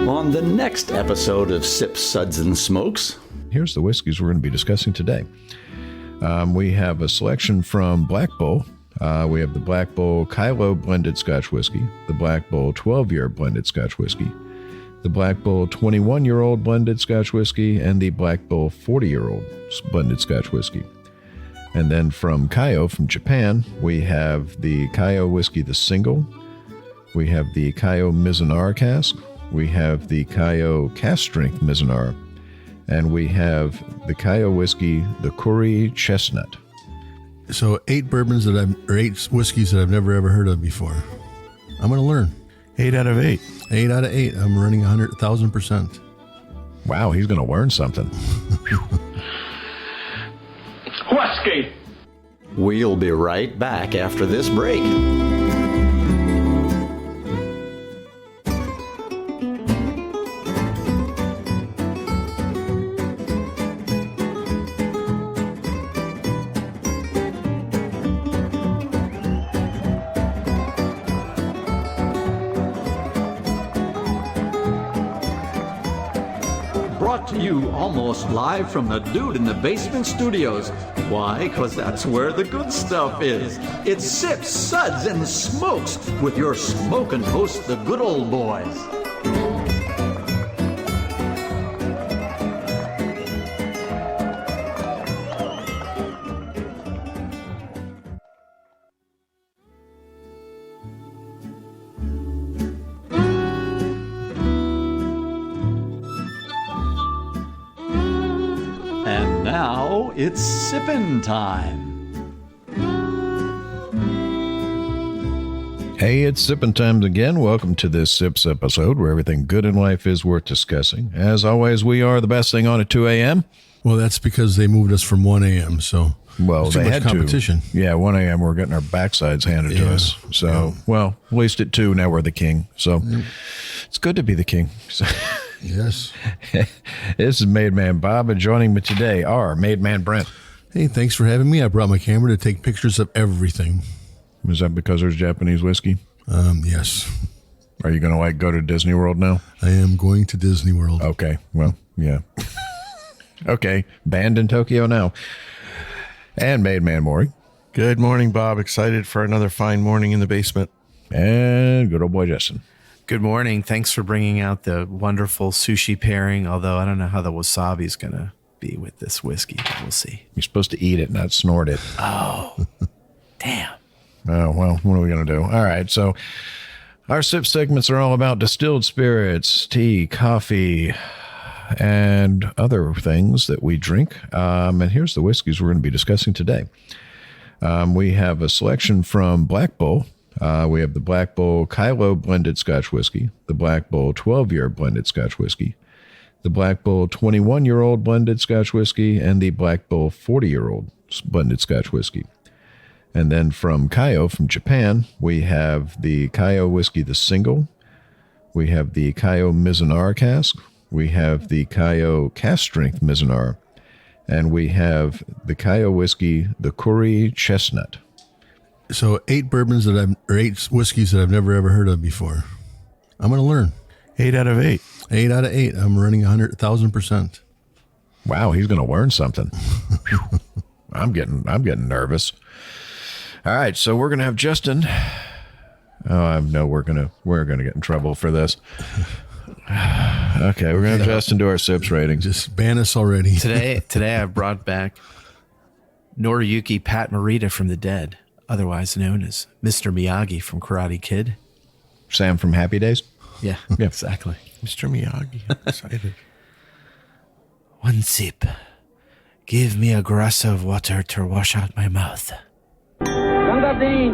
on the next episode of Sips, Suds, and Smokes. Here's the whiskeys we're going to be discussing today. We have a selection from Black Bull. We have the Black Bull Kaiyo blended Scotch whiskey, the Black Bull 12-year blended Scotch whiskey, the Black Bull 21-year-old blended Scotch whiskey, and the Black Bull 40-year-old blended Scotch whiskey. And then from Kaiyo, from Japan, we have the Kaiyo whiskey, the single. We have the Kaiyo Mizunara cask. We have the Kaiyo cask strength Mizunara. And we have the Kaiyo whiskey, the Kuri chestnut. So 8 bourbons that or 8 whiskeys that I've never ever heard of before. I'm going to learn. 8 out of 8. 8 out of 8. I'm running 100,000%. Wow, he's going to learn something. Whisky! We'll be right back after this break. Brought to you almost live from the Dude in the Basement Studios. Why? Because that's where the good stuff is. It's Sips, Suds, and Smokes with your smoking host, the good old boys. And now it's sippin' time. Hey, it's sipping time again. Welcome to this Sips episode where everything good in life is worth discussing. As always, we are the best thing on at 2 a.m. Well, that's because they moved us from 1 a.m., so Well, too they much had competition. to. Yeah, 1 a.m. we're getting our backsides handed to us. So, well, at least at 2 now we're the king. So it's good to be the king. So, Yes. this is Made Man Bob, and joining me today are Made Man Brent. Hey, thanks for having me. I brought my camera to take pictures of everything. Is that because there's Japanese whiskey? Yes. Are you going to go to Disney World now? I am going to Disney World. Okay, well, yeah. Okay, banned in Tokyo now. And Made Man Maury. Good morning, Bob. Excited for another fine morning in the basement. And good old boy Justin. Good morning. Thanks for bringing out the wonderful sushi pairing, although I don't know how the wasabi is going to be with this whiskey. We'll see. You're supposed to eat it, not snort it. Oh, damn. Oh, well, what are we going to do? All right, so our sip segments are all about distilled spirits, tea, coffee, and other things that we drink. And here's the whiskeys we're going to be discussing today. We have a selection from Black Bull. We have the Black Bull Kaiyo blended Scotch whiskey, the Black Bull 12-year blended Scotch whiskey, the Black Bull 21-year-old blended Scotch whiskey, and the Black Bull 40-year-old blended Scotch whiskey. And then from Kaiyo, from Japan, we have the Kaiyo whiskey, the single. We have the Kaiyo Mizunara cask. We have the Kaiyo cask strength Mizunara. And we have the Kaiyo whiskey, the Kuri chestnut. So 8 bourbons that or 8 whiskeys that I've never ever heard of before. I'm going to learn. 8 out of 8. 8 out of 8. I'm running 100,000%. Wow, he's going to learn something. I'm getting nervous. All right, so we're going to have Justin. Oh, I know we're going to get in trouble for this. Okay, we're going to have Justin do our sips rating. Just ban us already. Today I brought back Noriyuki Pat Morita from the dead, otherwise known as Mr. Miyagi from Karate Kid. Sam from Happy Days. Yeah, exactly. Mr. Miyagi. I'm excited. One sip. Give me a glass of water to wash out my mouth. Water. Drink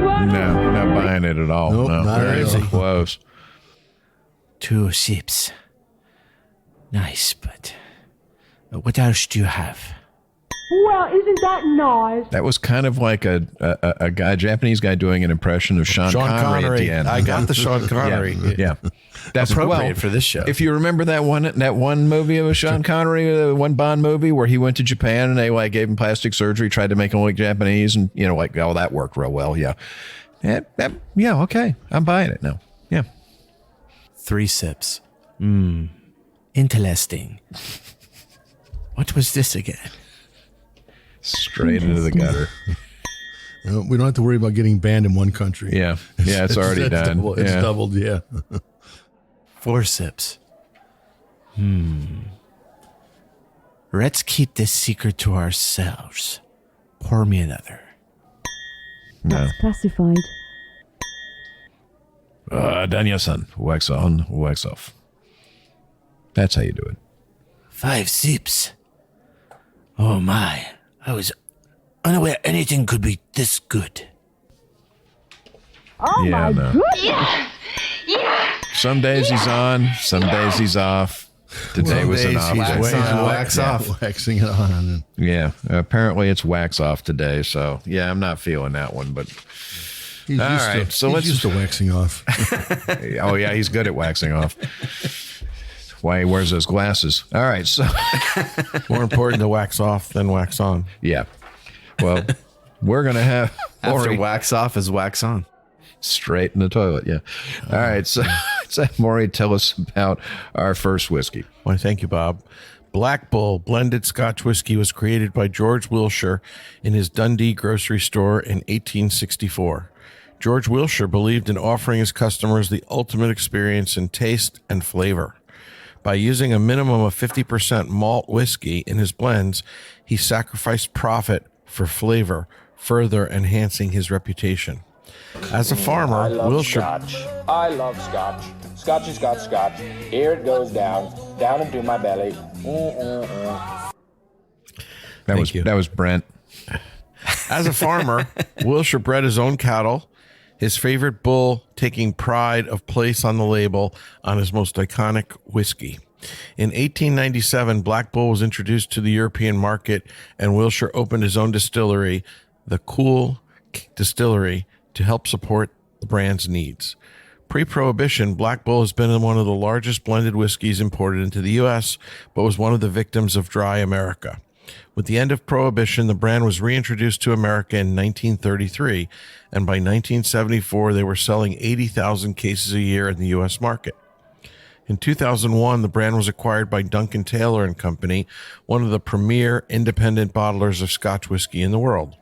water. No, not buying it at all. Nope, no, not very at all. close. 2 sips. Nice, but what else do you have? Well, isn't that nice? That was kind of like a Japanese guy doing an impression of Sean Connery at the end. I got the Sean Connery. Yeah. That's Appropriate for this show. If you remember that one movie of Sean Connery, one Bond movie where he went to Japan and they gave him plastic surgery, tried to make him look Japanese, and that worked real well. Yeah. Yeah, okay. I'm buying it now. Yeah. 3 sips. Interesting. What was this again? Straight into the gutter. We don't have to worry about getting banned in one country. Yeah. Yeah, it's already done. It's Yeah. doubled, yeah. 4 sips. Let's keep this secret to ourselves. Pour me another. No. That's classified. Daniel-san, wax on, wax off. That's how you do it. 5 sips. Oh my, I was unaware anything could be this good. Oh Yeah, my no. goodness! Some days he's on, some days he's off. Today Some was an days off he's day. way out. Wax off. Waxing it on. Yeah, apparently it's wax off today. So yeah, I'm not feeling that one. But He's all used right, to, so he's let's. used to waxing off. Oh yeah, he's good at waxing off. Why he wears those glasses. All right, so More important to wax off than wax on. yeah. Well, we're gonna have After Maury wax off is wax on. straight in the toilet. Yeah. All right, so let's have Maury tell us about our first whiskey. Why, thank you, Bob. Black Bull blended Scotch whiskey was created by George Wilshire in his Dundee grocery store in 1864. George Wilshire believed in offering his customers the ultimate experience in taste and flavor. By using a minimum of 50% malt whiskey in his blends, he sacrificed profit for flavor, further enhancing his reputation. As a farmer, I love Wilshire Scotch. I love Scotch. Scotchy Scotch Scotch. Here it goes down into my belly. That was Brent. As a farmer, Wilshire bred his own cattle, his favorite bull taking pride of place on the label on his most iconic whiskey. In 1897, Black Bull was introduced to the European market, and Wilshire opened his own distillery, the Cool Distillery, to help support the brand's needs. Pre-Prohibition, Black Bull has been one of the largest blended whiskeys imported into the U.S., but was one of the victims of dry America. With the end of Prohibition, the brand was reintroduced to America in 1933, and by 1974, they were selling 80,000 cases a year in the U.S. market. In 2001, the brand was acquired by Duncan Taylor and Company, one of the premier independent bottlers of Scotch whiskey in the world.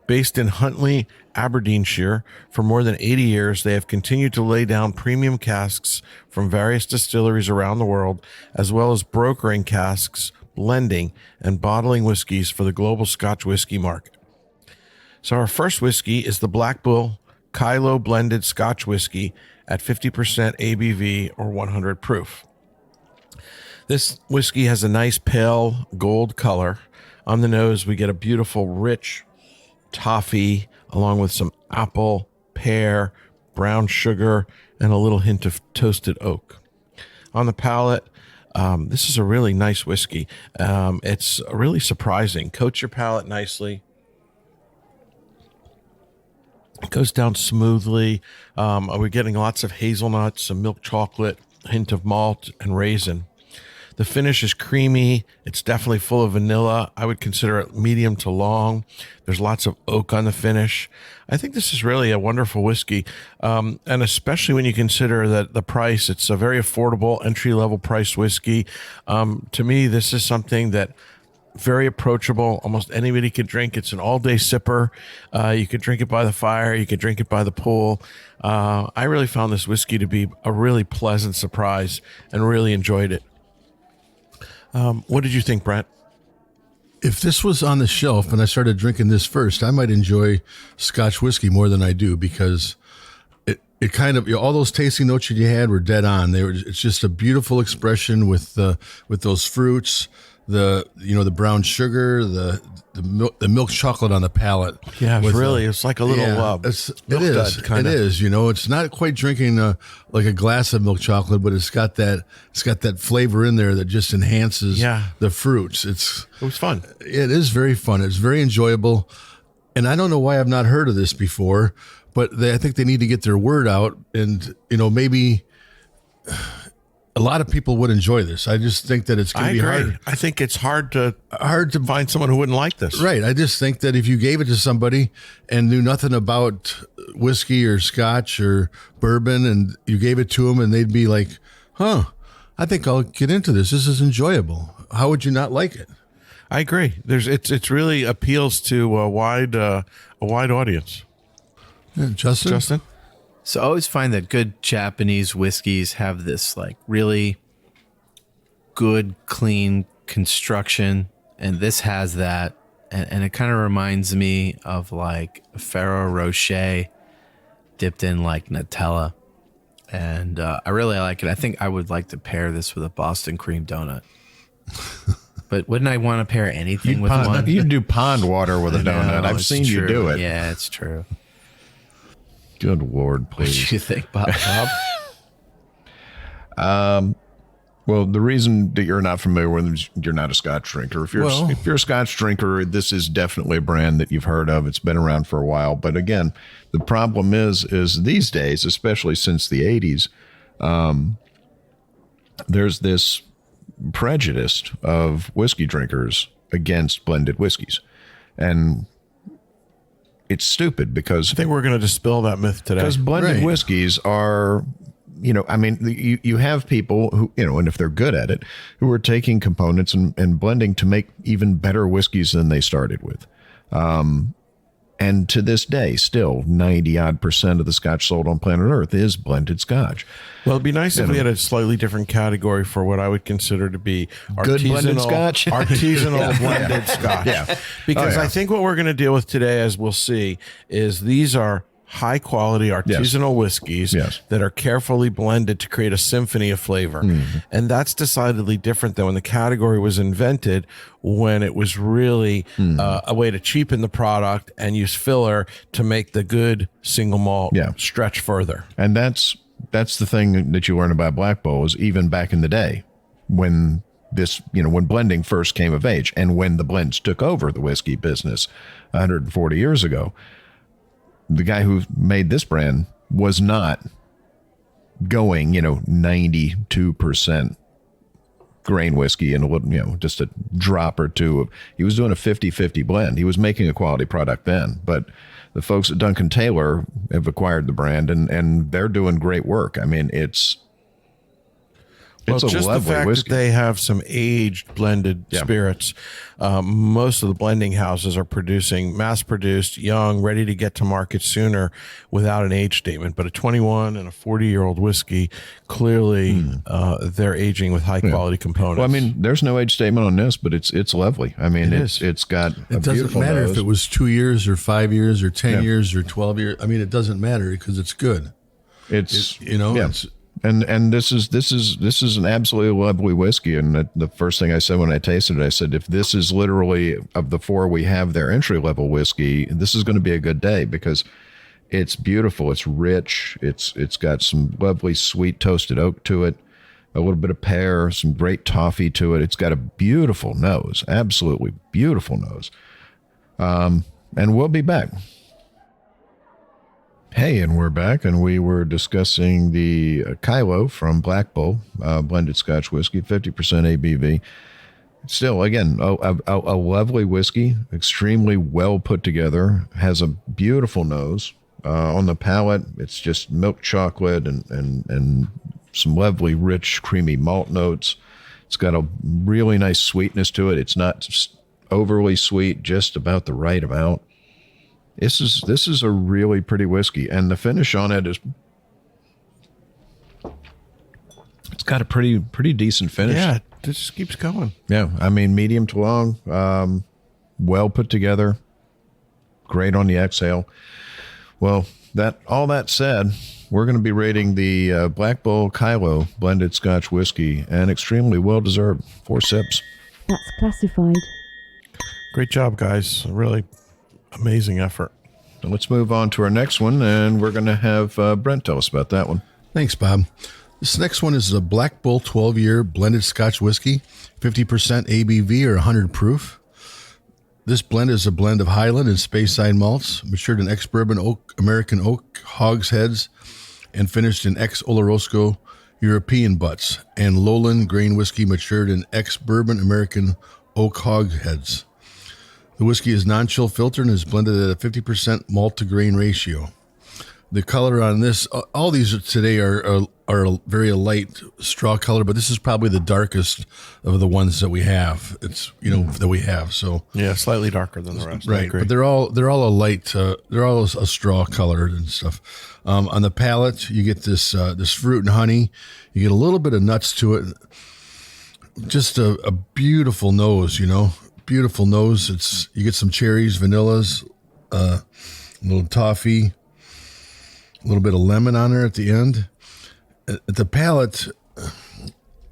Based in Huntly, Aberdeenshire, for more than 80 years, they have continued to lay down premium casks from various distilleries around the world, as well as brokering casks, blending, and bottling whiskeys for the global Scotch whiskey market. So our first whiskey is the Black Bull Kyloe blended Scotch whiskey at 50% ABV or 100 proof. This whiskey has a nice pale gold color. On the nose, we get a beautiful, rich toffee, along with some apple, pear, brown sugar, and a little hint of toasted oak. On the palate, this is a really nice whiskey. It's really surprising. Coats your palate nicely. It goes down smoothly. We're getting lots of hazelnuts, some milk chocolate, a hint of malt, and raisin. The finish is creamy. It's definitely full of vanilla. I would consider it medium to long. There's lots of oak on the finish. I think this is really a wonderful whiskey. And especially when you consider that the price, it's a very affordable entry-level price whiskey. To me, this is something that very approachable. Almost anybody could drink. It's an all-day sipper. You could drink it by the fire. You could drink it by the pool. I really found this whiskey to be a really pleasant surprise and really enjoyed it. What did you think, Brent? If this was on the shelf and I started drinking this first, I might enjoy Scotch whiskey more than I do, because it kind of, all those tasting notes that you had were dead on. It's just a beautiful expression with those fruits, the brown sugar, the milk chocolate on the palate. Yeah, it's like a little it is. It's not quite drinking like a glass of milk chocolate, but it's got that flavor in there that just enhances the fruits. It was fun. It is very fun. It's very enjoyable, and I don't know why I've not heard of this before, but I think they need to get their word out, and maybe a lot of people would enjoy this. I just think that it's going I to be agree. hard. I think it's hard to find someone who wouldn't like this. Right. I just think that if you gave it to somebody and knew nothing about whiskey or scotch or bourbon and you gave it to them and they'd be like, huh, I think I'll get into this. This is enjoyable. How would you not like it? I agree. It's really appeals to a wide audience. Yeah, Justin? So I always find that good Japanese whiskeys have this like really good, clean construction. And this has that. And it kind of reminds me of like a Ferrero Rocher dipped in like Nutella. And I really like it. I think I would like to pair this with a Boston cream donut. But wouldn't I want to pair anything with one? You do pond water with a donut. I've seen you do it. Yeah, it's true. Good Lord, What please. do you think, Bob? Well, the reason that you're not familiar with them is you're not a Scotch drinker. If you're Well- if you're a Scotch drinker, this is definitely a brand that you've heard of. It's been around for a while. But again, the problem is these days, especially since the 80s, there's this prejudice of whiskey drinkers against blended whiskeys. And it's stupid because I think we're going to dispel that myth today. because blended Right. whiskeys are, I mean, you have people who, and if they're good at it, who are taking components and blending to make even better whiskeys than they started with. And to this day, still 90% of the Scotch sold on planet Earth is blended Scotch. Well, it'd be nice if we had a slightly different category for what I would consider to be Good blended Scotch? artisanal blended Scotch. Yeah. Because Oh, yeah. I think what we're going to deal with today, as we'll see, is these are high quality artisanal whiskeys Yes. that are carefully blended to create a symphony of flavor. And that's decidedly different than when the category was invented, when it was really a way to cheapen the product and use filler to make the good single malt Yeah. stretch further. And that's the thing that you learn about Black Bull is even back in the day when this, when blending first came of age and when the blends took over the whiskey business 140 years ago, the guy who made this brand was not going, 92% grain whiskey and a little, just a drop or two of, he was doing a 50-50 blend. He was making a quality product then, but the folks at Duncan Taylor have acquired the brand and they're doing great work. I mean, it's a Just the lovely fact whiskey. that they have some aged blended spirits. Most of the blending houses are producing mass-produced, young, ready to get to market sooner without an age statement. But a 21 and a 40-year-old whiskey, clearly they're aging with high-quality components. Well, I mean, there's no age statement on this, but it's lovely. I mean, it's got a It doesn't beautiful matter nose. if it was 2 years or 5 years or 10 years or 12 years. I mean, it doesn't matter because it's good. It's Yeah. it's and this is an absolutely lovely whiskey. And the first thing I said when I tasted it, I said, if this is literally of the four we have their entry level whiskey, this is going to be a good day because it's beautiful, it's rich, it's got some lovely sweet toasted oak to it, a little bit of pear, some great toffee to it. It's got a beautiful nose, absolutely beautiful nose. And we'll be back. Hey, and we're back, and we were discussing the Kyloe from Black Bull, blended Scotch whiskey, 50% ABV. Still, again, a lovely whiskey, extremely well put together, has a beautiful nose. On the palate, it's just milk chocolate and some lovely, rich, creamy malt notes. It's got a really nice sweetness to it. It's not overly sweet, just about the right amount. This is a really pretty whiskey, and the finish on it is, it's got a pretty decent finish. yeah, it just keeps going. Yeah, I mean, medium to long, well put together, great on the exhale. Well, all that said, we're going to be rating the Black Bull Kaiyo blended Scotch whiskey, and extremely well deserved. 4 sips. That's classified. Great job, guys. Really amazing effort. Let's move on to our next one, and we're going to have Brent tell us about that one. Thanks, Bob. This next one is a Black Bull 12-year blended Scotch whiskey, 50% ABV or 100 proof. This blend is a blend of Highland and Speyside malts, matured in ex-bourbon oak, American oak hogsheads, and finished in ex-Oloroso European butts, and lowland grain whiskey matured in ex-bourbon American oak hogsheads. The whiskey is non-chill filtered and is blended at a 50% malt to grain ratio. The color on this, all these today are very light straw color, but this is probably the darkest of the ones that we have. It's that we have. So Yeah, slightly darker than the rest. I right, agree. but they're all a light. They're all a straw color and stuff. On the palate, you get this fruit and honey. You get a little bit of nuts to it. Just a beautiful nose, beautiful nose. You get some cherries, vanillas, a little toffee. A little bit of lemon on there at the end. At the palate,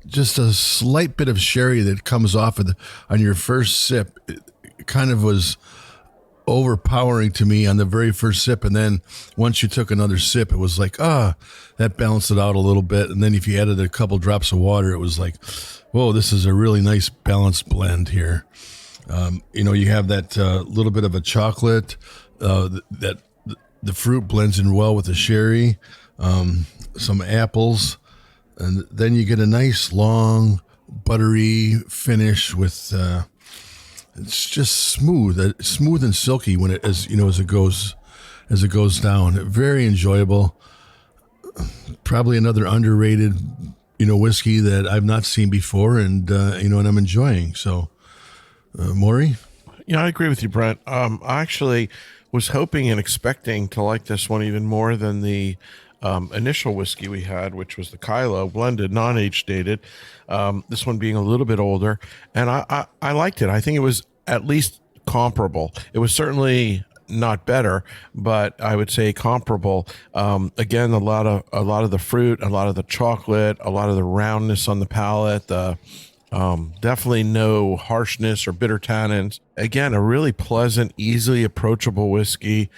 just a slight bit of sherry that comes off on your first sip. It kind of was overpowering to me on the very first sip, and then once you took another sip, it was like, that balanced it out a little bit. And then if you added a couple drops of water, it was like, whoa, this is a really nice balanced blend here. You have that little bit of a chocolate that. The fruit blends in well with the sherry, some apples, and then you get a nice long buttery finish with. It's just smooth and silky when as it goes down. Very enjoyable. Probably another underrated, whiskey that I've not seen before, and and I'm enjoying. So, Maury. Yeah, I agree with you, Brent. I actually was hoping and expecting to like this one even more than the initial whiskey we had, which was the Kyloe blended, non-age dated. This one being a little bit older, and I liked it. I think it was at least comparable. It was certainly not better, but I would say comparable. Again, a lot of the fruit, a lot of the chocolate, a lot of the roundness on the palate. Definitely no harshness or bitter tannins. Again, a really pleasant, easily approachable whiskey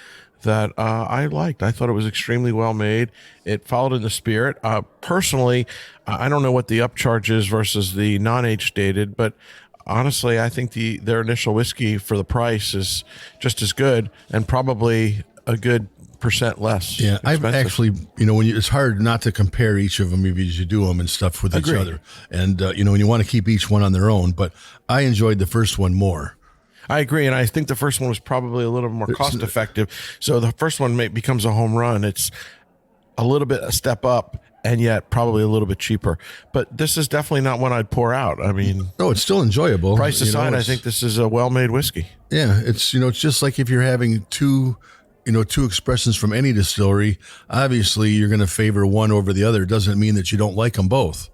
that I liked. I thought it was extremely well made. It followed in the spirit. Personally, I don't know what the upcharge is versus the non-age dated, but honestly, I think their initial whiskey for the price is just as good and probably a good percent less. Yeah, expensive. I've actually, it's hard not to compare each of them as you do them and stuff with each other. And, when you want to keep each one on their own, but I enjoyed the first one more. I agree, and I think the first one was probably a little more cost effective. So the first one becomes a home run. It's a little bit a step up, and yet probably a little bit cheaper. But this is definitely not one I'd pour out. I mean, no, it's still enjoyable. Price aside, I think this is a well-made whiskey. Yeah, it's it's just like if you're having two expressions from any distillery. Obviously, you're going to favor one over the other. It doesn't mean that you don't like them both.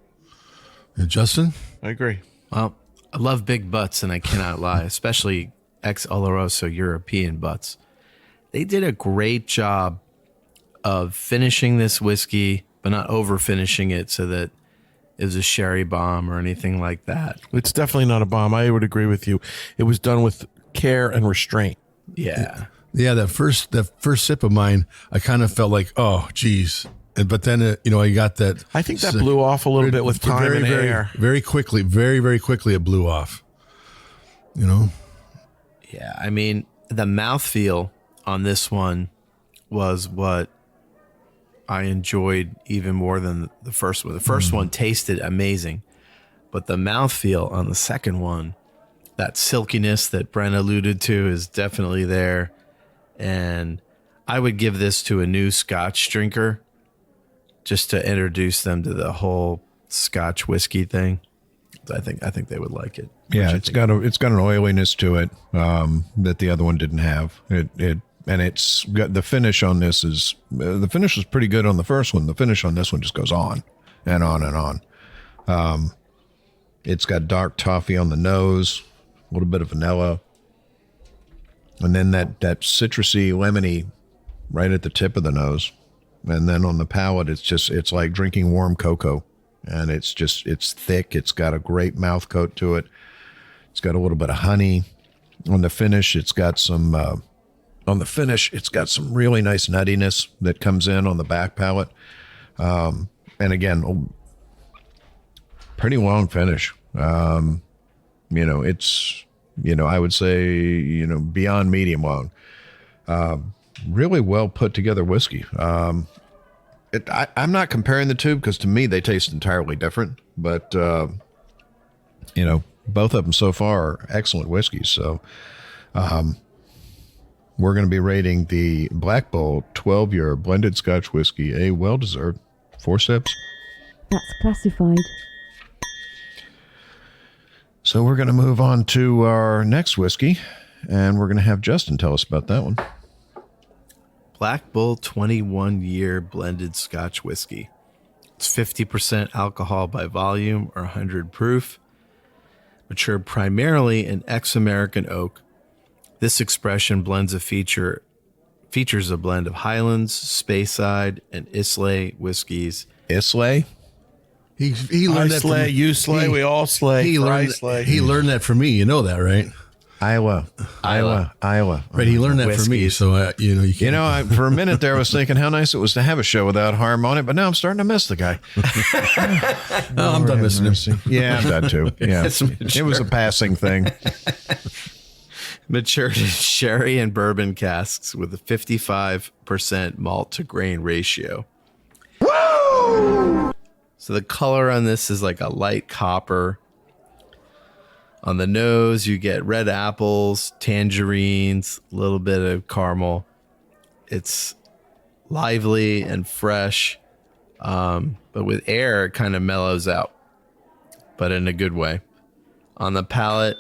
Justin? I agree. Well, I love big butts, and I cannot lie, especially ex-Oloroso European butts. They did a great job of finishing this whiskey, but not over-finishing it so that it was a sherry bomb or anything like that. It's definitely not a bomb. I would agree with you. It was done with care and restraint. Yeah. Yeah, that first sip of mine, I kind of felt like, oh, geez. But then, I got that. I think that blew off a little bit with time and air. Very quickly, very, very quickly, it blew off. Yeah, I mean, the mouthfeel on this one was what I enjoyed even more than the first one. The first one tasted amazing, but the mouthfeel on the second one, that silkiness that Brent alluded to is definitely there. And I would give this to a new Scotch drinker just to introduce them to the whole Scotch whiskey thing. I think they would like it. Yeah, it's got an oiliness to it that the other one didn't have. And it's got the finish on this is pretty good on the first one. The finish on this one just goes on and on and on. It's got dark toffee on the nose, a little bit of vanilla. And then that citrusy, lemony right at the tip of the nose. And then on the palate, it's like drinking warm cocoa. And it's thick. It's got a great mouth coat to it. It's got a little bit of honey. On the finish, it's got some really nice nuttiness that comes in on the back palate. And again, pretty long finish. It's, I would say, beyond medium long. Really well put together whiskey. I'm not comparing the two because to me they taste entirely different. But you know, both of them so far are excellent whiskeys. So we're going to be rating the Black Bull 12-year blended Scotch whiskey a well-deserved 4 sips. That's classified. So we're going to move on to our next whiskey, and we're going to have Justin tell us about that one. Black Bull 21-year blended Scotch whiskey. It's 50% alcohol by volume or 100 proof. Matured primarily in ex-American oak. This expression features a blend of Highlands, Speyside, and Islay whiskeys. Islay? He learned that slay, you slay, we all slay. He learned that from me. You know that, right? Iowa. Right. He learned that from me. Whiskeys. So you can't. For a minute there, I was thinking how nice it was to have a show without harm on it, but now I'm starting to miss the guy. I'm done missing him. Yeah, I'm done too. Yeah, it was a passing thing. Matured in sherry and bourbon casks with a 55% malt to grain ratio. Woo! So the color on this is like a light copper. On the nose, you get red apples, tangerines, a little bit of caramel. It's lively and fresh, but with air, it kind of mellows out, but in a good way. On the palate,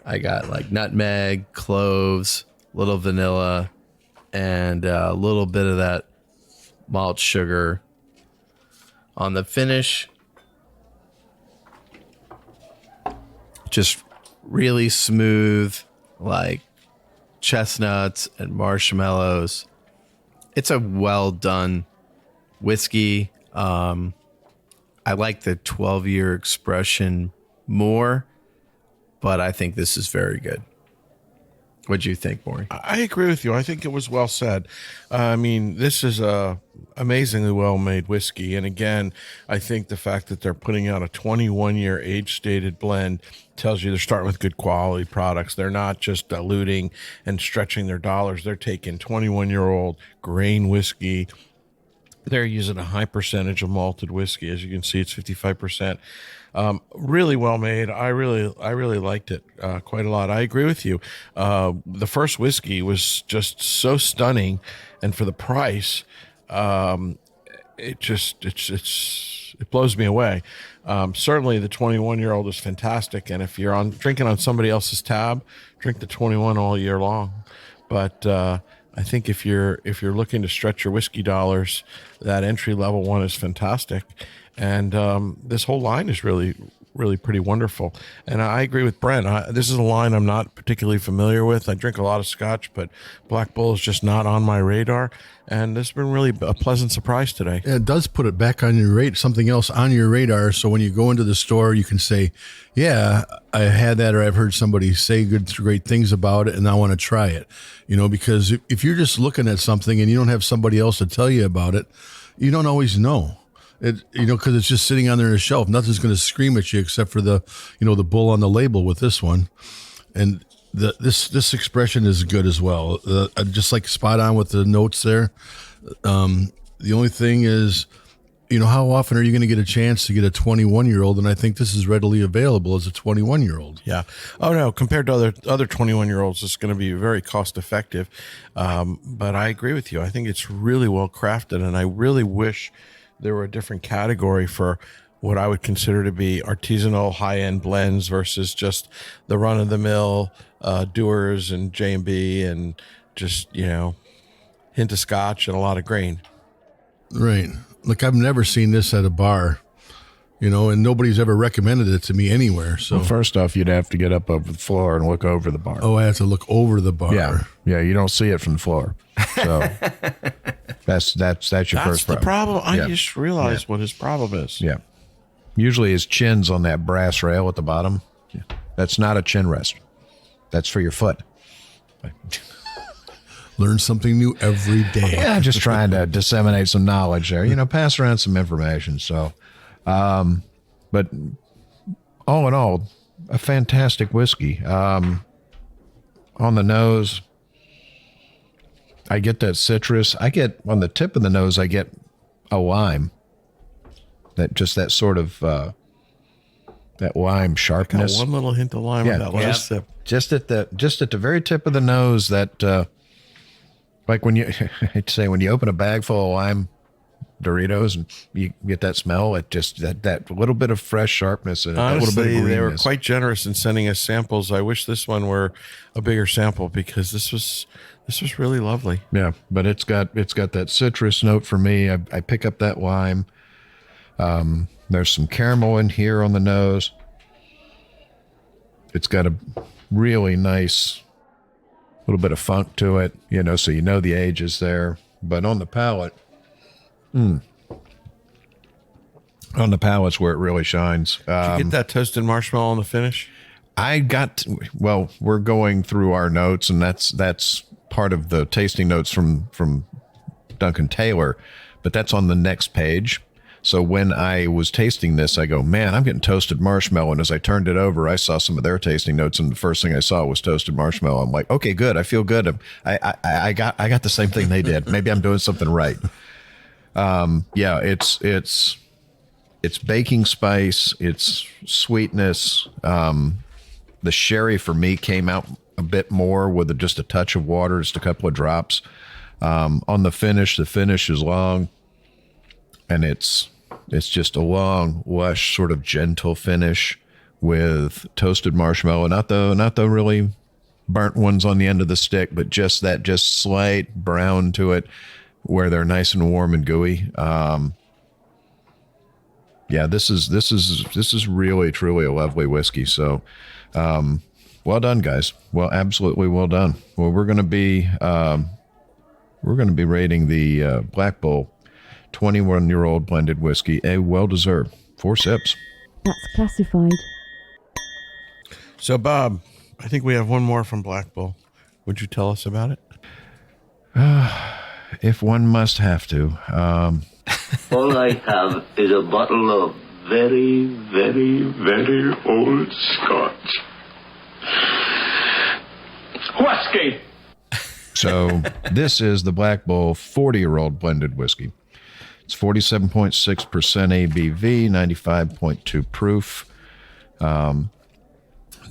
I got like nutmeg, cloves, little vanilla, and a little bit of that malt sugar. On the finish, just really smooth, like chestnuts and marshmallows. It's a well done whiskey. I like the 12-year expression more, but I think this is very good. What do you think, Maury? I agree with you. I think it was well said. I mean, this is a amazingly well-made whiskey. And again, I think the fact that they're putting out a 21-year age-stated blend tells you they're starting with good quality products. They're not just diluting and stretching their dollars. They're taking 21-year-old grain whiskey. They're using a high percentage of malted whiskey. As you can see, it's 55%. Really well made. I really liked it quite a lot. I agree with you. The first whiskey was just so stunning, and for the price, it blows me away. Certainly, the 21-year-old is fantastic, and if you're drinking on somebody else's tab, drink the 21 all year long. But I think if you're looking to stretch your whiskey dollars, that entry level one is fantastic. And this whole line is really pretty wonderful. And I agree with Brent. This is a line I'm not particularly familiar with. I drink a lot of Scotch, but Black Bull is just not on my radar. And this has been really a pleasant surprise today. It does put it back on your something else on your radar. So when you go into the store, you can say, yeah, I had that, or I've heard somebody say great things about it, and I want to try it. Because if you're just looking at something and you don't have somebody else to tell you about it, you don't always know. Because it's just sitting on there on a shelf. Nothing's going to scream at you except for the bull on the label with this one. And this expression is good as well. Just like spot on with the notes there. The only thing is, how often are you going to get a chance to get a 21-year-old? And I think this is readily available as a 21-year-old. Yeah. Oh no, compared to other 21-year-olds, it's going to be very cost effective. But I agree with you. I think it's really well crafted, and I really wish there were a different category for what I would consider to be artisanal high-end blends versus just the run-of-the-mill Dewar's and J&B and just, hint of Scotch and a lot of grain. Right. Look, I've never seen this at a bar, and nobody's ever recommended it to me anywhere. So Well, first off, you'd have to get up over the floor and look over the bar. Oh, I have to look over the bar. Yeah, you don't see it from the floor. So that's your That's first the problem. problem. I just realized what his problem is. Yeah. Usually his chin's on that brass rail at the bottom. Yeah. That's not a chin rest. That's for your foot. Learn something new every day. Yeah, just trying to disseminate some knowledge there. Pass around some information. So, but all in all, a fantastic whiskey. On the nose, I get that citrus. I get on the tip of the nose, I get a lime. That sort of that lime sharpness. Got one little hint of lime with that last sip. Just at the very tip of the nose. That like when you I'd say when you open a bag full of lime Doritos and you get that smell, it just that little bit of fresh sharpness and a little bit of Honestly, they were greenness. quite generous in sending us samples. I wish this one were a bigger sample because this was really lovely. Yeah, but it's got that citrus note for me. I pick up that lime. There's some caramel in here on the nose. It's got a really nice little bit of funk to it, so the age is there. But on the palate, on the palate's where it really shines. Did you get that toasted marshmallow on the finish? We're going through our notes, and that's part of the tasting notes from Duncan Taylor, but that's on the next page. So when I was tasting this, I go, man, I'm getting toasted marshmallow. And as I turned it over, I saw some of their tasting notes, and the first thing I saw was toasted marshmallow. I'm like, okay, good. I feel good. I got the same thing they did. Maybe I'm doing something right. It's baking spice, it's sweetness. The sherry for me came out a bit more with just a touch of water, just a couple of drops. On the finish is long, and it's just a long, lush, sort of gentle finish with toasted marshmallow. Not the really burnt ones on the end of the stick, but just slight brown to it, where they're nice and warm and gooey. This is really truly a lovely whiskey. So, well done, guys. Well, absolutely well done. Well, we're going to be rating the Black Bull 21-year-old blended whiskey a well-deserved 4 sips. That's classified. So, Bob, I think we have one more from Black Bull. Would you tell us about it? If one must have to. All I have is a bottle of very, very, very old Scotch. Whisky! So this is the Black Bull 40-year-old blended whiskey. It's 47.6% ABV, 95.2 proof. The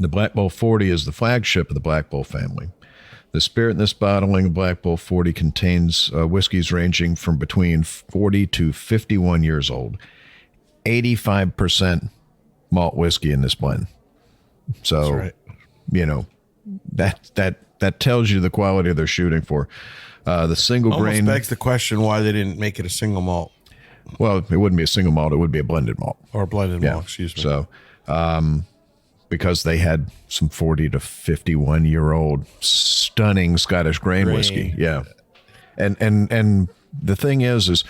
Black Bull 40 is the flagship of the Black Bull family. The spirit in this bottling of Black Bull 40 contains whiskeys ranging from between 40 to 51 years old. 85% malt whiskey in this blend. So, that tells you the quality they're shooting for. The single grain begs the question why they didn't make it a single malt. Well, it wouldn't be a single malt; it would be a blended malt or a blended malt. Excuse me. So, because they had some 40 to 51-year-old stunning Scottish grain whiskey, and the thing is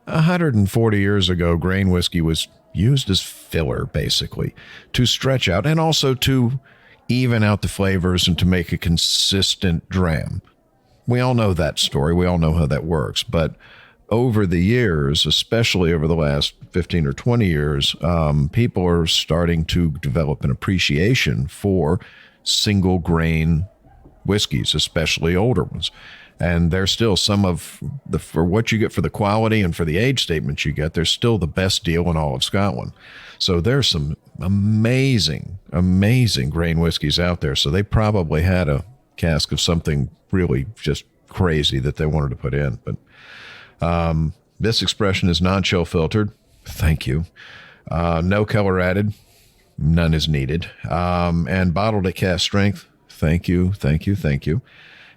140 years ago, grain whiskey was used as filler, basically, to stretch out and also to even out the flavors and to make a consistent dram. We all know that story. We all know how that works. But over the years, especially over the last 15 or 20 years, people are starting to develop an appreciation for single grain whiskeys, especially older ones. And they're still some of the, for what you get for the quality and for the age statements you get, they're still the best deal in all of Scotland. So there's some amazing, amazing grain whiskeys out there. So they probably had a cask of something really just crazy that they wanted to put in. But this expression is non-chill filtered. Thank you. No color added. None is needed. And bottled at cask strength. Thank you, thank you, thank you.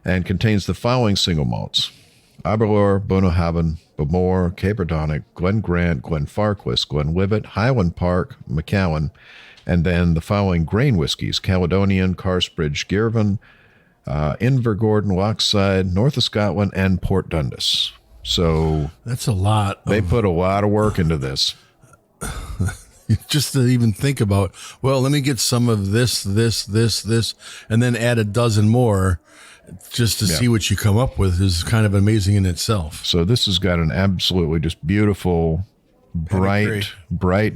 And contains the following single malts: Aberlour, Bunnahabhain, Bowmore, Caperdonick, Glen Grant, Glenfarclas, Glenlivet, Highland Park, Macallan, and then the following grain whiskies: Caledonian, Carsbridge, Girvan, Invergordon, Lochside, North of Scotland, and Port Dundas. So that's a lot. They put a lot of work into this. Just to even think about, well, let me get some of this, and then add a dozen more just to see what you come up with is kind of amazing in itself. So this has got an absolutely just beautiful, bright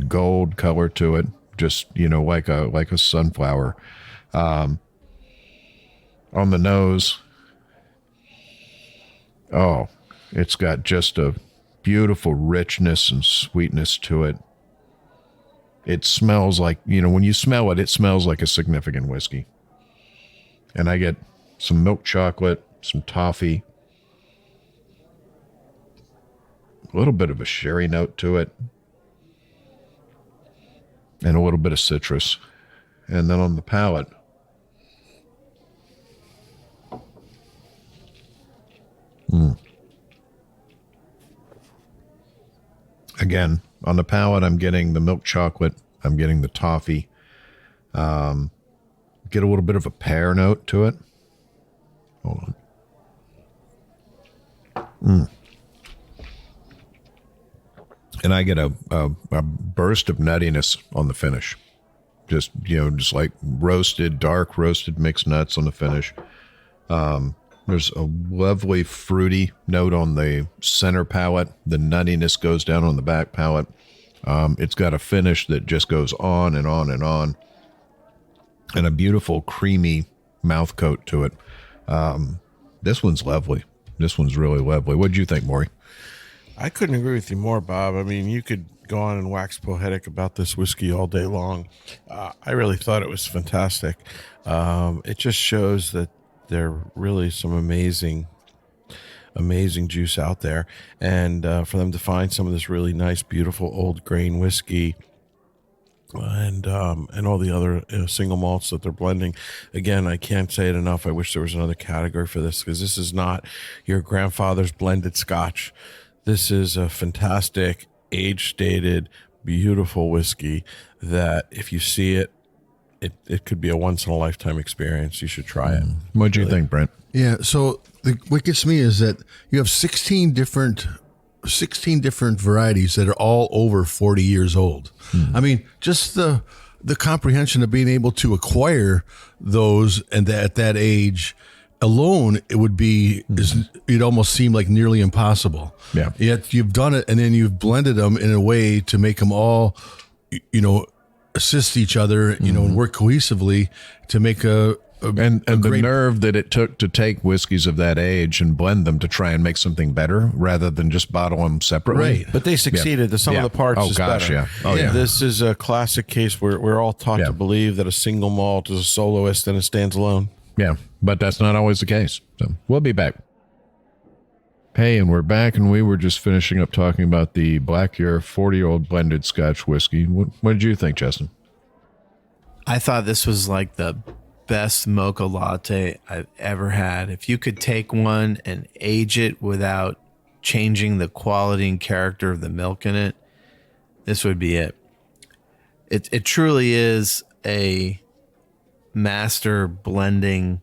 gold color to it. Just, like a sunflower. On the nose, it's got just a beautiful richness and sweetness to it. It smells like, when you smell it, it smells like a significant whiskey. And I get some milk chocolate, some toffee, a little bit of a sherry note to it, and a little bit of citrus. And then on the palate, again, on the palate, I'm getting the milk chocolate, I'm getting the toffee, get a little bit of a pear note to it. Hold on. And I get a burst of nuttiness on the finish. Just like dark roasted mixed nuts on the finish. There's a lovely fruity note on the center palate. The nuttiness goes down on the back palate. It's got a finish that just goes on and on and on. And a beautiful creamy mouth coat to it. This one's lovely. This one's really lovely. What did you think, Maury? I couldn't agree with you more, Bob. I mean, you could go on and wax poetic about this whiskey all day long. I really thought it was fantastic. It just shows that there are really some amazing juice out there. And for them to find some of this really nice, beautiful old grain whiskey and all the other single malts that they're blending. Again, I can't say it enough. I wish there was another category for this, because this is not your grandfather's blended Scotch. This is a fantastic, age-stated, beautiful whiskey that if you see it, it could be a once-in-a-lifetime experience. You should try it. What do you think, Brent? Yeah, so what gets me is that you have 16 different varieties that are all over 40 years old. I mean, just the comprehension of being able to acquire those and at that age alone, it would be, it'd almost seem like nearly impossible. Yeah. Yet you've done it, and then you've blended them in a way to make them all, assist each other, and work cohesively to make a the nerve that it took to take whiskeys of that age and blend them to try and make something better rather than just bottle them separately. Right. But they succeeded. The sum of the parts is better. Yeah. Oh, yeah. This is a classic case where we're all taught to believe that a single malt is a soloist and it stands alone. Yeah, but that's not always the case. So we'll be back. Hey, and we're back, and we were just finishing up talking about the Black Year 40-year-old blended Scotch whiskey. What did you think, Justin? I thought this was like the best mocha latte I've ever had. If you could take one and age it without changing the quality and character of the milk in it, this would be it. It truly is a master blending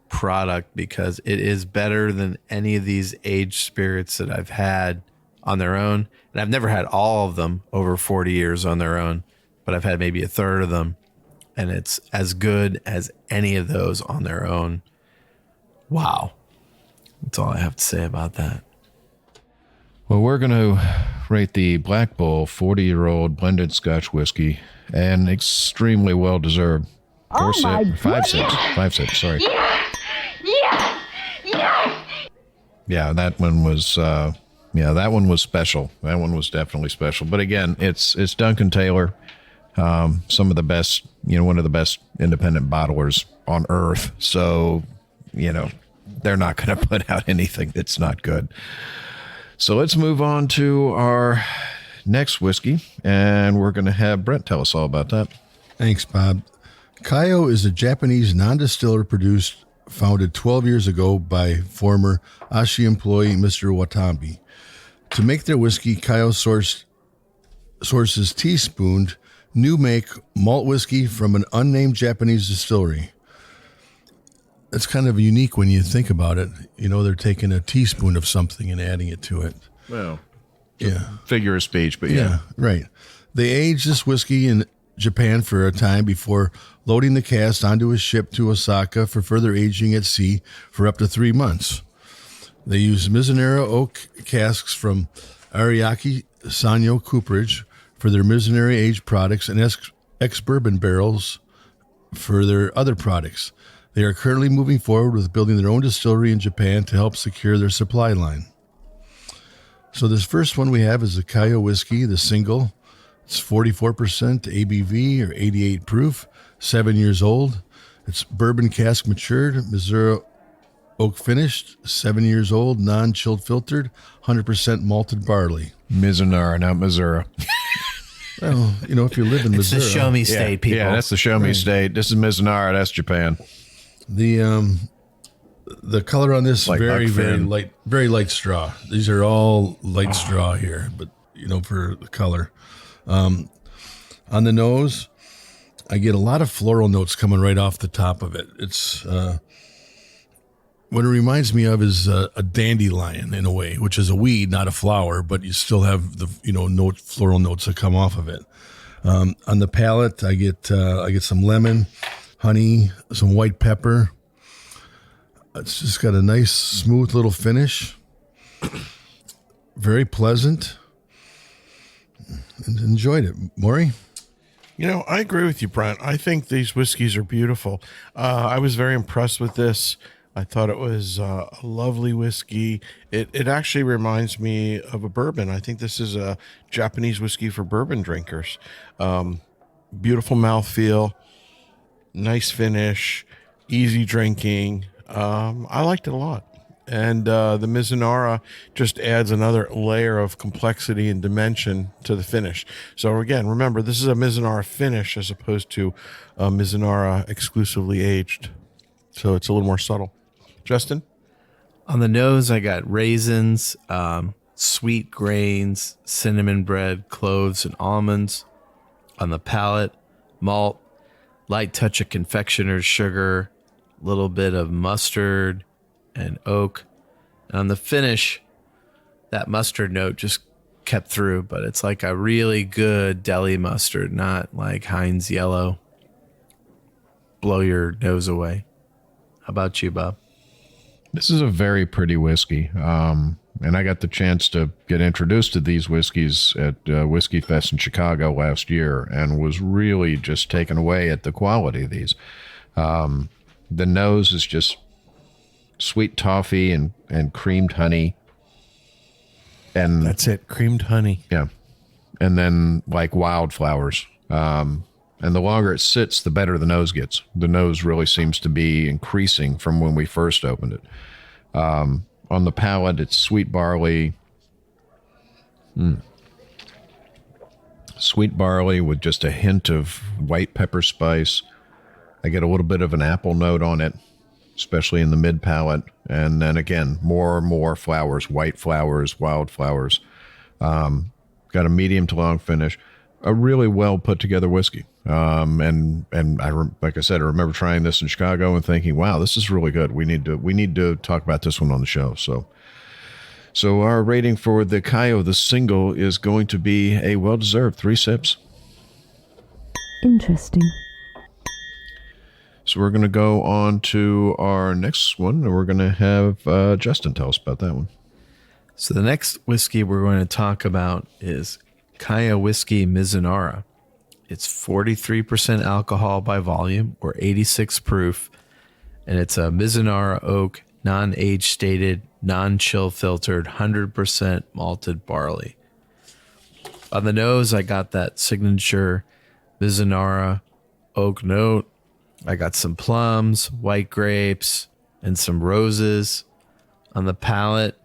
product, because it is better than any of these aged spirits that I've had on their own. And I've never had all of them over 40 years on their own, but I've had maybe a third of them. And it's as good as any of those on their own. Wow. That's all I have to say about that. Well, we're going to rate the Black Bull 40-year-old blended Scotch whiskey, and extremely well-deserved. Five sips, sorry. Yeah, that one was special. That one was definitely special. But again, it's Duncan Taylor, some of the best, one of the best independent bottlers on earth. So, they're not going to put out anything that's not good. So let's move on to our next whiskey, and we're going to have Brent tell us all about that. Thanks, Bob. Kaiyo is a Japanese non-distiller founded 12 years ago by former Ashi employee Mr. Watanabe. To make their whiskey, Kaiyo sources teaspooned new make malt whiskey from an unnamed Japanese distillery. It's kind of unique when you think about it. They're taking a teaspoon of something and adding it to it. Well, yeah. Figure of speech, but yeah, right. They aged this whiskey in Japan for a time before loading the cask onto a ship to Osaka for further aging at sea for up to 3 months. They use Mizunara oak casks from Ariake Sanyo Cooperage for their Mizunara aged products and ex-bourbon barrels for their other products. They are currently moving forward with building their own distillery in Japan to help secure their supply line. So this first one we have is the Kaiyo whiskey, the single. It's 44% ABV or 88 proof, 7 years old. It's bourbon cask matured, Missouri oak finished, 7 years old, non-chilled filtered, 100% malted barley. Mizunara, not Missouri. Well, if you live in It's Missouri. the show me state, people. Yeah, that's the show me state. This is Mizunara, that's Japan. The color on this Like very, Buck very Finn. light, very light straw. These are all light straw here, but for the color. On the nose, I get a lot of floral notes coming right off the top of it. It's what it reminds me of is a dandelion in a way, which is a weed, not a flower, but you still have the floral notes that come off of it. On the palate, I get some lemon, honey, some white pepper. It's just got a nice, smooth little finish. Very pleasant. And enjoyed it. Maury? I agree with you, Brent. I think these whiskeys are beautiful. I was very impressed with this. I thought it was a lovely whiskey. It actually reminds me of a bourbon. I think this is a Japanese whiskey for bourbon drinkers. Beautiful mouthfeel, nice finish, easy drinking. I liked it a lot. And the Mizunara just adds another layer of complexity and dimension to the finish. So again, remember, this is a Mizunara finish as opposed to a Mizunara exclusively aged. So it's a little more subtle. Justin? On the nose, I got raisins, sweet grains, cinnamon bread, cloves, and almonds. On the palate, malt, light touch of confectioner's sugar, little bit of mustard and oak. And on the finish, that mustard note just kept through, but it's like a really good deli mustard, not like Heinz yellow. Blow your nose away. How about you, Bob? This is a very pretty whiskey. And I got the chance to get introduced to these whiskeys at Whiskey Fest in Chicago last year and was really just taken away at the quality of these. The nose is just sweet toffee and creamed honey. And That's it, creamed honey. yeah. And then like wildflowers. And the longer it sits, the better the nose gets. The nose really seems to be increasing from when we first opened it. On the palate, it's sweet barley. Sweet barley with just a hint of white pepper spice. I get a little bit of an apple note on it, especially in the mid palate. And then again, more and more flowers, white flowers, wildflowers. Got a medium to long finish. A really well put together whiskey. And like I said, I remember trying this in Chicago and thinking, wow, this is really good. We need to talk about this one on the show. So our rating for the Kaiyo, the single, is going to be a well-deserved 3 sips. Interesting. So we're going to go on to our next one, and we're going to have Justin tell us about that one. So the next whiskey we're going to talk about is Kaiyo Whiskey Mizunara. It's 43% alcohol by volume or 86 proof, and it's a Mizunara oak, non-age stated, non-chill filtered, 100% malted barley. On the nose, I got that signature Mizunara oak note. I got some plums, white grapes, and some roses. On the palate,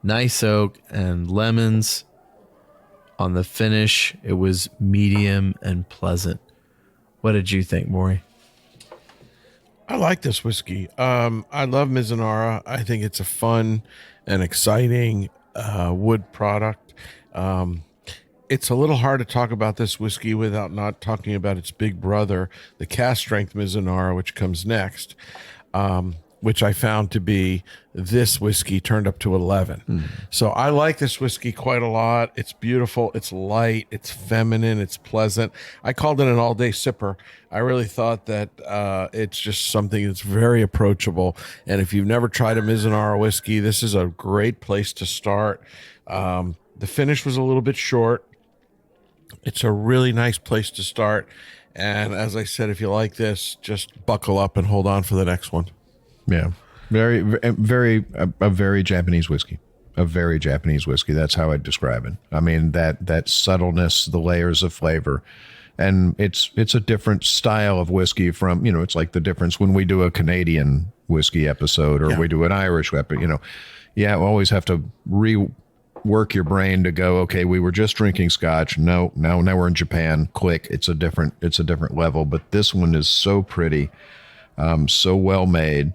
nice oak and lemons. On the finish, it was medium and pleasant. What did you think, Maury? I like this whiskey. I love Mizunara. I think it's a fun and exciting wood product. It's a little hard to talk about this whiskey without not talking about its big brother, the cast strength Mizunara, which comes next, which I found to be this whiskey turned up to 11. So I like this whiskey quite a lot. It's beautiful. It's light. It's feminine. It's pleasant. I called it an all-day sipper. I really thought that it's just something that's very approachable. And if you've never tried a Mizunara whiskey, this is a great place to start. The finish was a little bit short. It's a really nice place to start. And as I said, if you like this, just buckle up and hold on for the next one. Yeah, very, very, a very Japanese whiskey. a very Japanese whiskey. That's how I'd describe it. I mean, that subtleness, the layers of flavor. And it's a different style of whiskey from, it's like the difference when we do a Canadian whiskey episode or we do an Irish episode, we always have to rework your brain to go, okay, we were just drinking Scotch. No, now we're in Japan. Click. It's a different level. But this one is so pretty, so well made.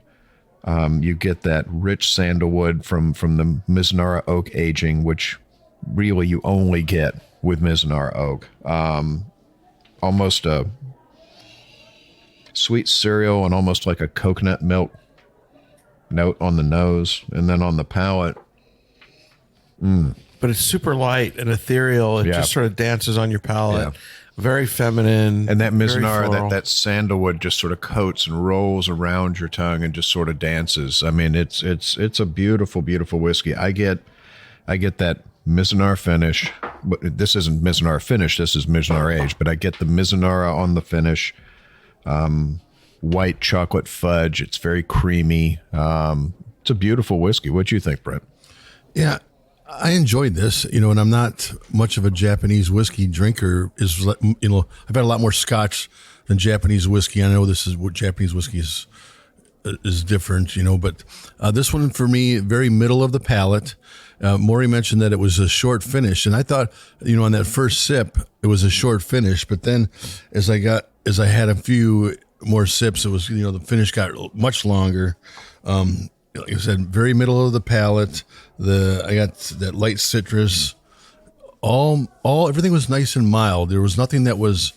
You get that rich sandalwood from the Mizunara oak aging, which really you only get with Mizunara oak. Almost a sweet cereal and almost like a coconut milk note on the nose, and then on the palate. But it's super light and ethereal. It just sort of dances on your palate. Yeah. Very feminine. And that Mizunara, that sandalwood just sort of coats and rolls around your tongue and just sort of dances. I mean, it's a beautiful, beautiful whiskey. I get that Mizunara finish, but this isn't Mizunara finish, this is Mizunara age, but I get the Mizunara on the finish, white chocolate fudge. It's very creamy. It's a beautiful whiskey. What do you think, Brent? Yeah, I enjoyed this, and I'm not much of a Japanese whiskey drinker. I've had a lot more Scotch than Japanese whiskey. I know this is what Japanese whiskey is different, but this one for me, very middle of the palate. Maury mentioned that it was a short finish, and I thought, on that first sip, it was a short finish. But then, as I had a few more sips, it was the finish got much longer. Like I said, very middle of the palate. I got that light citrus. Everything was nice and mild. There was nothing that was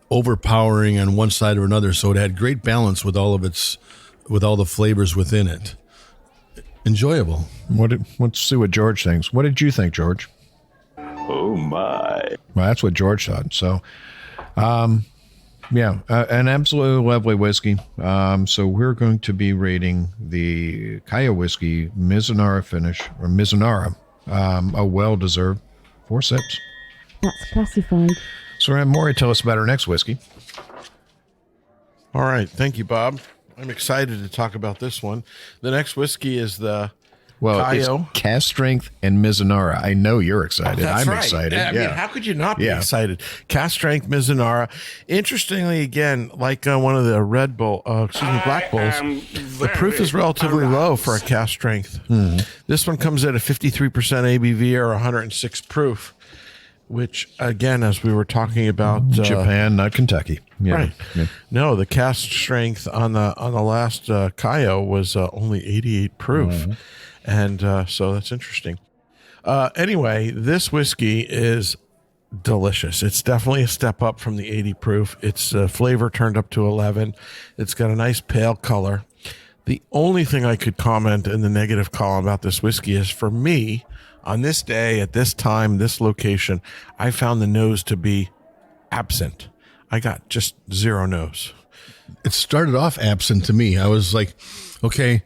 overpowering on one side or another. So it had great balance with all the flavors within it. Enjoyable. Let's see what George thinks. What did you think, George? Oh my! Well, that's what George thought. So, an absolutely lovely whiskey. So we're going to be rating the Kaiyo whiskey Mizunara finish, or Mizunara, a well-deserved 4 sips. That's classified. So, Maury, tell us about our next whiskey. All right. Thank you, Bob. I'm excited to talk about this one. The next whiskey is the Kaiyo. It's Cask Strength and Mizunara. I know you're excited. That's I'm right. excited. I mean, how could you not be excited? Cask Strength Mizunara. Interestingly, again, like one of the Black Bulls, the proof is relatively low for a cask strength. Mm-hmm. This one comes at a 53% ABV or 106 proof, which, again, as we were talking about, Japan, not Kentucky. Yeah. Right. Yeah. No, the cask strength on the last Kaiyo was only 88 proof. Mm-hmm. And so that's interesting. Anyway, this whiskey is delicious. It's definitely a step up from the 80 proof. Its flavor turned up to 11. It's got a nice pale color. The only thing I could comment in the negative column about this whiskey is, for me, on this day, at this time, this location, I found the nose to be absent. I got just 0 nose. It started off absent to me. I was like, okay,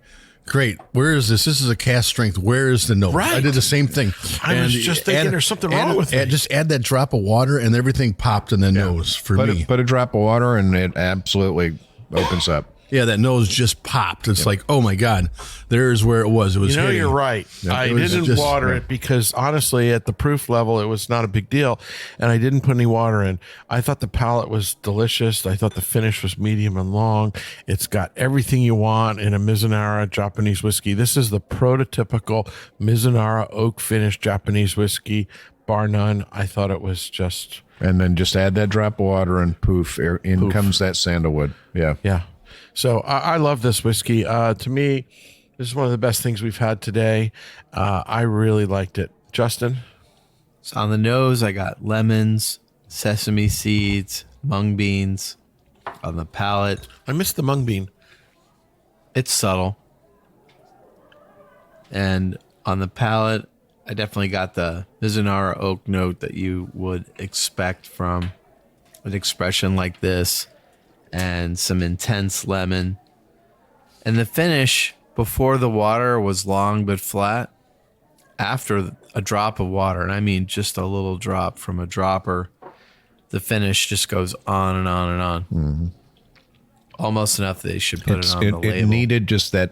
great. Where is this? This is a cask strength. Where is the nose? Right. I did the same thing. I was just thinking there's something wrong with me. Just add that drop of water and everything popped in the nose for me. Put a drop of water and it absolutely opens up. Yeah, that nose just popped. It's like, oh my God, there's where it was. It was. You're right. I didn't water it because honestly, at the proof level, it was not a big deal, and I didn't put any water in. I thought the palate was delicious. I thought the finish was medium and long. It's got everything you want in a Mizunara Japanese whiskey. This is the prototypical Mizunara oak finish Japanese whiskey, bar none. I thought it was just. And then just add that drop of water and poof, in comes that sandalwood. Yeah. Yeah. So I love this whiskey. To me, this is one of the best things we've had today. I really liked it. Justin? So on the nose, I got lemons, sesame seeds, mung beans. On the palate, I missed the mung bean. It's subtle. And on the palate, I definitely got the Mizunara oak note that you would expect from an expression like this. And some intense lemon. And the finish before the water was long but flat. After a drop of water, and I mean just a little drop from a dropper, the finish just goes on and on and on. Mm-hmm. Almost enough that they should put it on the label. It needed just that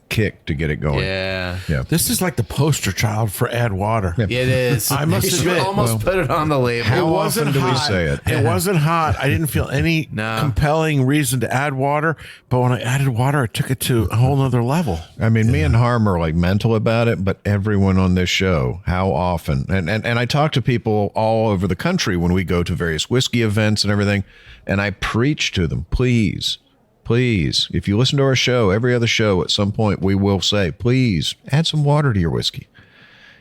kick to get it going. Yeah. This is like the poster child for add water. It is. I must You admit, almost put it on the label. How often do we say it? It wasn't hot. I didn't feel any compelling reason to add water. But when I added water, it took it to a whole nother level. I mean, me and Harm are like mental about it, but everyone on this show, how often? And I talk to people all over the country when we go to various whiskey events and everything, and I preach to them, please, if you listen to our show, every other show, at some point we will say, please add some water to your whiskey.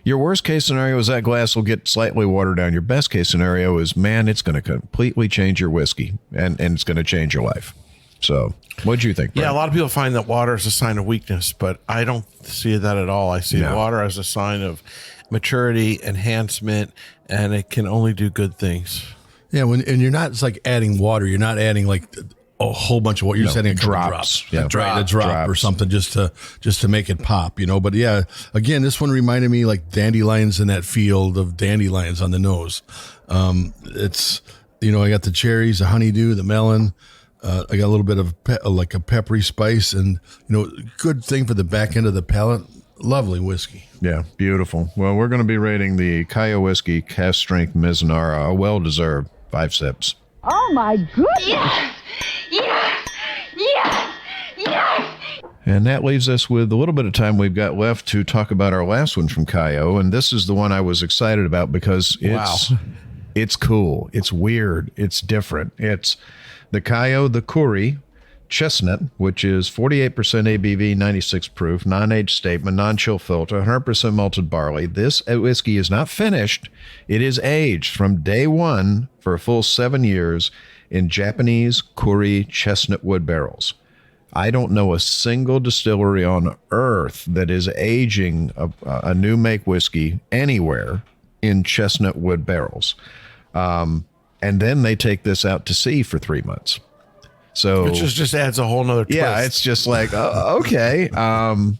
Your worst case scenario is that glass will get slightly watered down. Your best case scenario is, man, it's going to completely change your whiskey, and it's going to change your life. So what do you think, Brent? Yeah, a lot of people find that water is a sign of weakness, but I don't see that at all. I see water as a sign of maturity, enhancement, and it can only do good things. Yeah, and you're not, it's like adding water. You're not adding like a whole bunch of what you're setting drops. A drop or something just to make it pop, But yeah, again, this one reminded me like dandelions in that field of dandelions on the nose. It's I got the cherries, the honeydew, the melon. I got a little bit of like a peppery spice, and good thing for the back end of the palate. Lovely whiskey. Yeah, beautiful. Well, we're going to be rating the Kaiyo whiskey cast strength Mizunara, a well-deserved 5 sips. Oh my goodness! Yes! And that leaves us with a little bit of time we've got left to talk about our last one from Kaiyo. And this is the one I was excited about because it's cool. It's weird. It's different. It's the Kaiyo, the Kuri chestnut, which is 48% ABV, 96 proof, non-age statement, non-chill filter, 100% malted barley. This whiskey is not finished. It is aged from day one for a full 7 years in Japanese Kuri chestnut wood barrels. I don't know a single distillery on earth that is aging a new make whiskey anywhere in chestnut wood barrels. And then they take this out to sea for 3 months. So Which just adds a whole nother twist. Yeah, it's just like, okay. And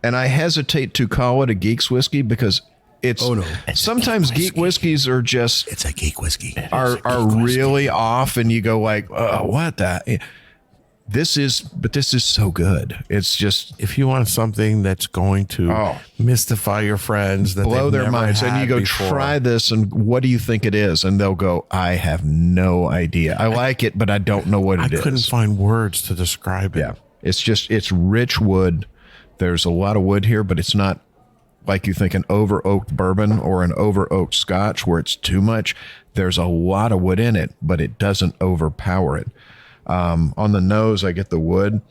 I hesitate to call it a geek's whiskey because it's sometimes geek whiskeys are just, it's a geek whiskey, are really off, and you go like, what that? This is so good. It's just, if you want something that's going to mystify your friends, that blow their minds, and you go, before. Try this, and what do you think it is? And they'll go, I have no idea. I like it, but I don't know what it is. I couldn't find words to describe it. Yeah, it's rich wood. There's a lot of wood here, but it's not like you think an over-oaked bourbon or an over-oaked Scotch where it's too much. There's a lot of wood in it, but it doesn't overpower it. On the nose, I get the wood.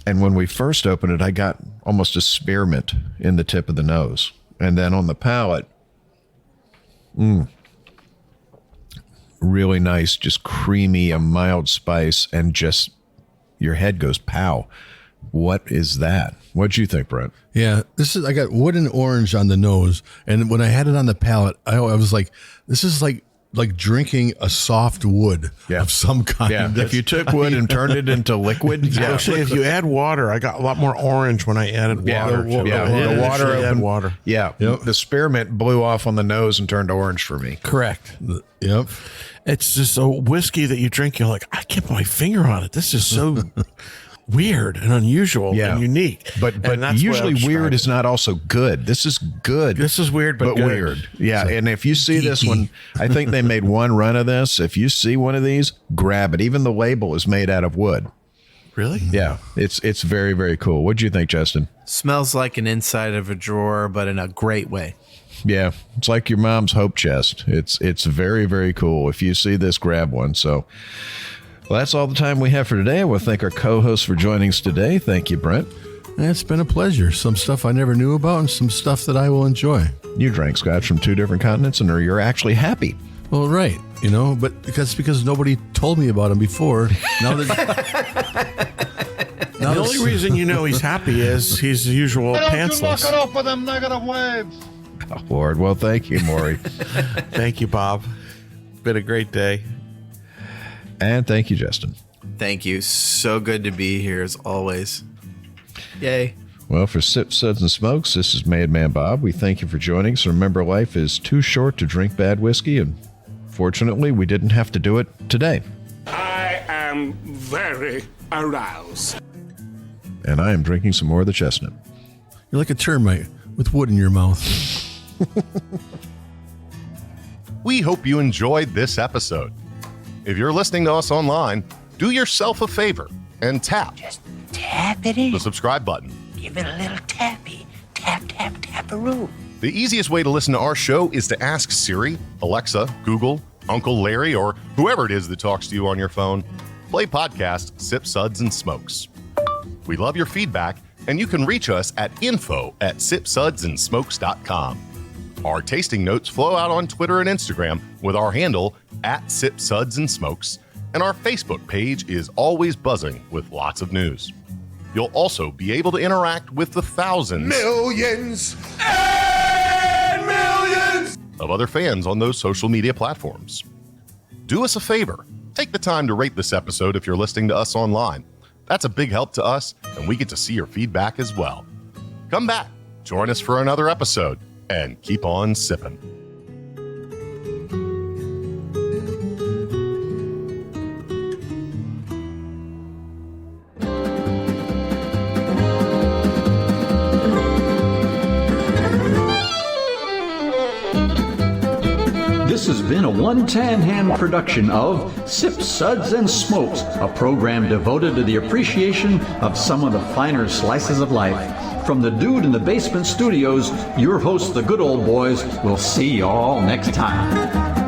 And when we first opened it, I got almost a spearmint in the tip of the nose. And then on the palate, really nice, just creamy, a mild spice, and just your head goes, pow. What is that? What'd you think, Brent? Yeah, I got wood and orange on the nose. And when I had it on the palate, I was like, this is like drinking a soft wood of some kind. Yeah, if you took wood and turned it into liquid. Actually, if you add water, I got a lot more orange when I added water. The water opened. Water. Yeah, the spearmint blew off on the nose and turned orange for me. Correct. Yep. It's just a whiskey that you drink. You're like, I can't put my finger on it. This is so weird and unusual and unique. But usually weird is not also good. This is good. This is weird, but good. Weird. Yeah, and if you see this one, I think they made one run of this. If you see one of these, grab it. Even the label is made out of wood. Really? Yeah, it's very, very cool. What'd you think, Justin? Smells like an inside of a drawer, but in a great way. Yeah, it's like your mom's hope chest. It's very, very cool. If you see this, grab one. So, well, that's all the time we have for today. I want to thank our co-hosts for joining us today. Thank you, Brent. It's been a pleasure. Some stuff I never knew about and some stuff that I will enjoy. You drank Scotch from 2 different continents, and you're actually happy. Well, right. But because nobody told me about him before. Now the only reason you know he's happy is he's the usual pantsless. Knock it off with them negative waves. Oh, Lord. Well, thank you, Maury. Thank you, Bob. Been a great day. And thank you, Justin. Thank you. So good to be here as always. Yay. Well, for Sips, Suds, and Smokes, this is Madman Bob. We thank you for joining us. Remember, life is too short to drink bad whiskey, and fortunately, we didn't have to do it today. I am very aroused. And I am drinking some more of the chestnut. You're like a termite with wood in your mouth. We hope you enjoyed this episode. If you're listening to us online, do yourself a favor and tap Tap it in. the subscribe button. Give it a little tappy. Tap, tap, tap-a-roo. The easiest way to listen to our show is to ask Siri, Alexa, Google, Uncle Larry, or whoever it is that talks to you on your phone. Play podcast Sip, Suds, and Smokes. We love your feedback, and you can reach us at info@sipsudsandsmokes.com. Our tasting notes flow out on Twitter and Instagram with our handle @SipSudsAndSmokes, and our Facebook page is always buzzing with lots of news. You'll also be able to interact with the thousands, millions, and millions of other fans on those social media platforms. Do us a favor. Take the time to rate this episode if you're listening to us online. That's a big help to us, and we get to see your feedback as well. Come back, join us for another episode, and keep on sipping. This has been a One Tan Hand production of Sip, Suds, and Smokes, a program devoted to the appreciation of some of the finer slices of life. From the Dude in the Basement Studios, your hosts, the Good Old Boys, will see you all next time.